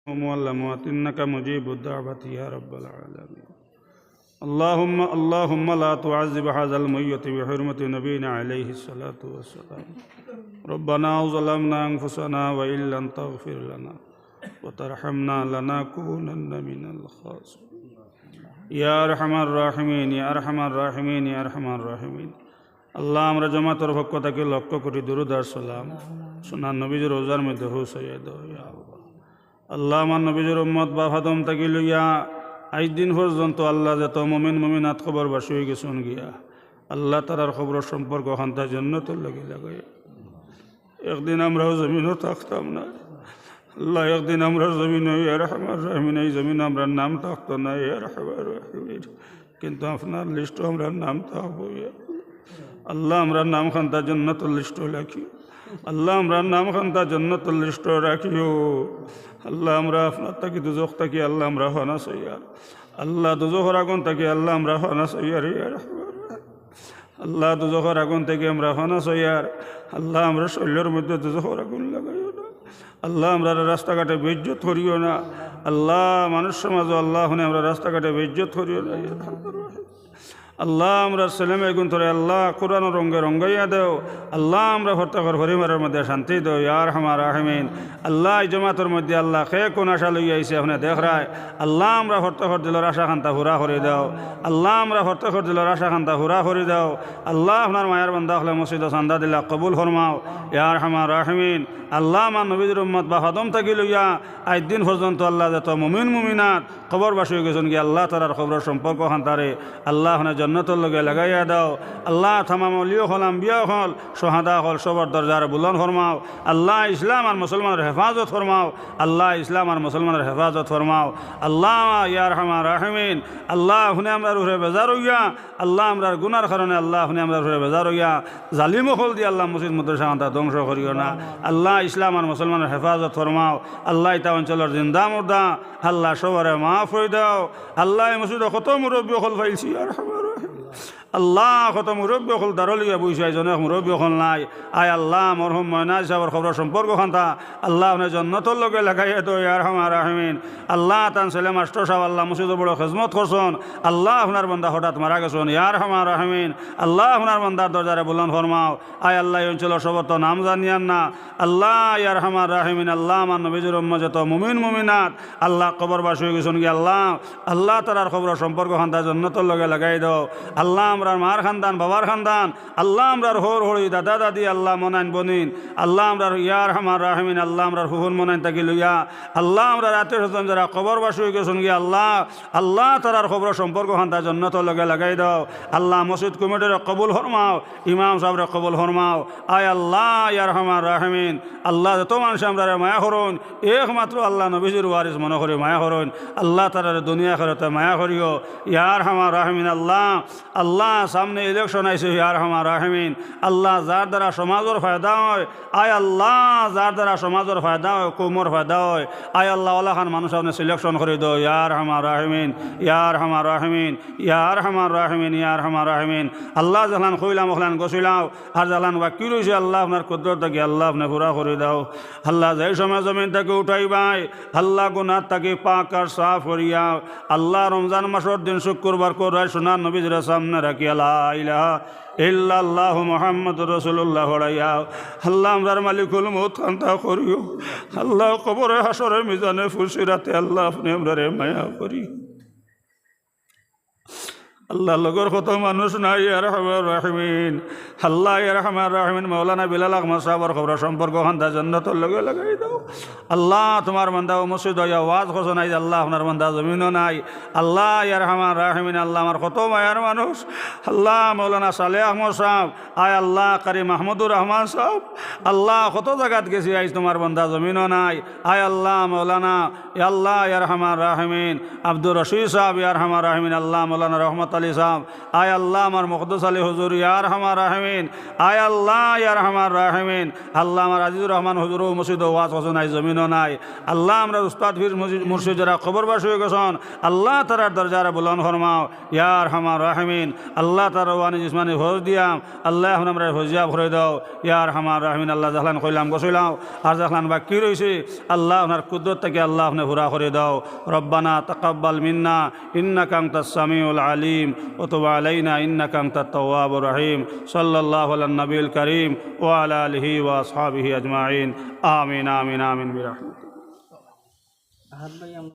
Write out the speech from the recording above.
والأموات إنك مجيب الدعوة يا رب العالمين. اللهم لا تعذب هذا الميت بحرمة نبينا عليه الصلاة والسلام. ربنا ظلمنا أنفسنا وإن لم تغفر لنا وترحمنا لنكونن من الخاسرين. يا أرحم الراحمين يا أرحم الراحمين يا أرحم الراحمين. আল্লাহ আমরা জামাতের পক্ষ থেকে লক্ষ কোটি দুরূদ আর সালাম সুনান নবীর রোজার মধ্যে হুসাইয়া দাও ইয়া আল্লাহ। আল্লাহ আমার নবীর উম্মত বা ফাদম থেকে লইয়া আজ দিন পর্যন্ত আল্লাহ যত মুমিন মুমিনাত খবরবাসী হয়ে গেছেন গিয়া আল্লাহ তারার খবর সম্পর্ক খান্তা জান্নাতের লাগে লাগাই। একদিন আমরাও জমিনও থাকতাম না আল্লাহ, একদিন আমরা জমিন ইয়া রহমান রহিমিন এই জমিন আমরা নাম থাকতো না ইয়া রহমান রহিমিন, কিন্তু আপনার লিস্টও আমরা নাম থাকবো। আল্লাহ আমরা নাম খান্তা জান্নাতুল লিস্ট রাখিও। আল্লাহ আমরা নাম খান্তা জান্নাতুল লিস্ট রাখিও। আল্লাহ আমরা আপনার থাকি দুজখ থাকি আল্লাহ আমরা হনা সইয়ার। আল্লাহ দুজখর আগুন থাকি আল্লাহ আমরা হনা সইয়ার ইয়া রহমান। আল্লাহ দুজখর আগুন থেকে আমরা হনা সইয়ার। আল্লাহ আমরা শরীরের মধ্যে দুজখর আগুন লাগাইও না। আল্লাহ আমরা রাস্তাঘাটে বেইজ্জত করিও না। আল্লাহ মানুষ সমাজ আল্লাহ আমরা রাস্তাঘাটে বেইজ্জত করিও না। আল্লাহ আমরা ছেলেমে গুণ ধরে আল্লাহ কোরআন রঙ্গে রঙ্গাইয়া দেও। আল্লাহ আমরা হত্যাকর পরিবারের মধ্যে শান্তি দেও ইয়া আরহামার রাহিমিন। আল্লাহ এই জমাতের মধ্যে আল্লাহ খে কোন আশা লইয়া আইসে আপনি দেখ রায়। আল্লাহ আমরা হত্যাকর দিলের আশা খান্তা হুরা করে দাও। আল্লাহ আমরা হত্যাকর দিলের আশা খান্তা হুরা করে দাও। আল্লাহ আপনার মায়ের বান্দা হলে মসজিদ চান্দা দিলা কবুল ফরমাও ইয়া আরহামার রাহিমিন। আল্লাহ আমার নবীর উম্মত বা ফাদম থাকি লইয়া আজ দিন পর্যন্ত আল্লাহ যত মুমিন মুমিনাত খবরবাসী হয়ে গেছেন গিয়ে আল্লাহ তারার খবর সম্পর্ক খান্তারে আল্লাহ আপনার জন্নতর লগে লাগাইয়া দাও। আল্লাহ থামাম অলিও হল আম্বিয়া হল সোহাদা হল সবর দরজার বুলন ফরমাও। আল্লাহ ইসলাম আর মুসলমানের হেফাজত ফরমাও। আল্লাহ ইসলাম আর মুসলমানের হেফাজত ফরমাও। আল্লাহ ইয়া আরহামার রাহিমিন। আল্লাহ আপনি আমরা রুহে বেজার হইয়া আল্লাহ আমরা গুনার কারণে আল্লাহ আপনি আমরা রুহে বেজার হইয়া জালিম হল দিয়ে আল্লাহ মসজিদ মাদ্রাসা খান্তা ধ্বংস করিও না। আল্লাহ ইসলাম আর মুসলমানের হেফাজত ফরমাও। আল্লাহ ইতা অঞ্চলের জিন্দা মুর্দা আল্লাহ সবরে মাফ হয়ে দাও। আল্লাহ মসজিদে কত মুরব্বী হল পাইছি আর আল্লাহ কত মুরব্বী হল দারলিয়া বইছে জনক মুরব্বী হল নাই। আয় আল্লাহ মরহুম ময়নাজ সাহেবের খবর সম্পর্ক খান্তা আল্লাহ আপনি জন্নতর লগে লাগাইয়া তো ইয়া আরহামার রাহিমিন। আল্লাহ তান ছেলে মাস্টার সাহেব আল্লাহ মসজিদে বড় খেজমত করছেন। আল্লাহ আপনার বান্দা হঠাৎ মারা গেছেন ইয়া আরহামার রাহিমিন। আল্লাহ আপনার বান্দার দরজারে বুলন ফরমাও। আয় আল্লাহ এই অঞ্চলের সবর তো নাম জানিয়ান না আল্লাহ ইয়া আরহামার রাহিমিন। আল্লাহ আমার নবীর উম্মত যত মুমিন মুমিনাত আল্লাহ কবরবাসী হয়ে গেছেন গিয়ে আল্লাহ আল্লাহ তারার খবর সম্পর্ক খান্তা জন্নতর লগে লাগাই দাও। আল্লাহ আমরার মার খানদান বাবার খানদান আল্লাহ আমরার হোর হরি দাদা দাদি আল্লাহ মনাইন বনিন আল্লাহ আমরার ইয়া আরহামার রাহিমিন। আল্লাহ আমরার হুহুন মনাইন তাকি লইয়া আল্লাহ আমরার আত্মীয় স্বজন যারা কবরবাসী হয়ে গেছেন গিয়ে আল্লাহ আল্লাহ তারার খবর সম্পর্ক খান্তা জন্নতর লগে লাগাই দাও। আল্লাহ মসজিদ কমিটির কবুল ফরমাও, ইমাম সাহেবের কবুল ফরমাও। আয় আল্লাহ ইয়া আরহামার রাহিমিন। আল্লাহ যত মানুষ আমরা মায়া করুন একমাত্র আল্লাহ নবীজির ওয়ারিস মনে করে মায়া করুন। আল্লাহ তারার দুনিয়া খেরতে মায়া করিও ইয়া আরহামার রাহিমিন। আল্লাহ আল্লাহ সামনে ইলেকশন আইসে ইয়া আরহামার রাহিমিন। আল্লাহ যার দ্বারা সমাজের ফায়দা হয় আয় আল্লাহ যার দ্বারা সমাজের ফায়দা হয় কৌমর ফায়দা হয় আয় আল্লাহ ওলা খান মানুষ আপনি সিলেকশন করে দো ইয়া আরহামার রাহিমিন ইয়া আরহামার রাহিমিন ইয়া আরহামার রাহিমিন ইয়া আরহামার রাহিমিন। আল্লাহ জালান কইলাম ওখলান গছিলাও আর জালান বাকি রয়েছে আল্লাহ আপনার কুদরত থাকি আল্লাহ আপনি পুরা করে দাও। আল্লাহ যেই সময় জমিন থেকে উঠাইবাই আল্লাহ গুনাহ থাকি পাক আর সাফ করিয়া আল্লাহ রমজান মাসের দিন শুক্রবার করে সোনার নবীর সামনে রাখি লা ইলাহা ইল্লাল্লাহু মুহাম্মাদুর রাসূলুল্লাহ হড়াইয়া আল্লাহ আমরার মালিকুল মউত খান্তা করিও। আল্লাহ কবরে হাসরে মিজানে ফুলসিরাতে আল্লাহ আপনি আমরারে মায়া করি। আল্লাহ লগর কত মানুষ নাই ইয়া আরহামার রাহিমিন। আল্লাহ ইয়া আরহামার রাহিমিন। মাওলানা বিলাল আহমদ সাহেবের খবর সম্পর্ক খান্তা জান্নাতের লগে লাগাই দাও। আল্লাহ তোমার বান্দা মসজিদ হইয়া ওয়াজ করছে নাই আল্লাহ আপনার বান্দা জমিনও নাই আল্লাহ ইয়া আরহামার রাহিমিন। আল্লাহ আমার কত মায়ার মানুষ আল্লাহ মাওলানা সালেহ আহমদ সাহেব আয় আল্লাহ কারি মাহমুদুর রহমান সাহেব আল্লাহ কত জায়গাত গেছি আইস তোমার বান্দা জমিনও নাই আয় আল্লাহ মাওলানা আল্লাহ ইয়া আরহামার রাহিমিন। আব্দুর রশিদ সাহেব ইয়া আরহামার রাহিমিন। আল্লাহ মাওলানা রহমত আলী সাহেব, আয় আল্লাহ আমার মুকদ্দাস আলী হুজুর, ইয়া আরহামার রাহিমিন, আয় আল্লাহ ইয়া আরহামার রাহিমিন, আল্লাহ আমার আজিজুর রহমান হুজুরও মসজিদ ওয়াজ হজ নাই, জমিনও নাই, আল্লাহ আমরা উস্তাদ ফির মুর্শিদ যারা খবরবাসী হয়ে গেছেন, আল্লাহ তারার দরজারা বুলন্দ ফরমাও, ইয়া আরহামার রাহিমিন, আল্লাহ তার ওয়ানি জিসমানি হজ দিয়াম, আল্লাহ এখন আমরা হজিয়া ভরে দাও, ইয়া আরহামার রাহিমিন, আল্লাহ জাহলান কইলাম গছইলাম, আর জাহলান বাকি রয়েছে, আল্লাহ আপনার কুদরত থেকে আল্লাহ আপনি হুরা করে দাও। রব্বানা তাকাব্বাল মিন্না ইন্নাকা আনতাস সামিউল আলিম ওয়া তুব আলাইনা ইন্নাকা আনতাত তাওয়াবুর রহিম। সাল্লাল্লাহু আলান নবিয়িল কারীম ওয়া আলা আলিহি ওয়া আসহাবিহি আজমাইন। আমিন আমিন আমিন বিরহমাতিক।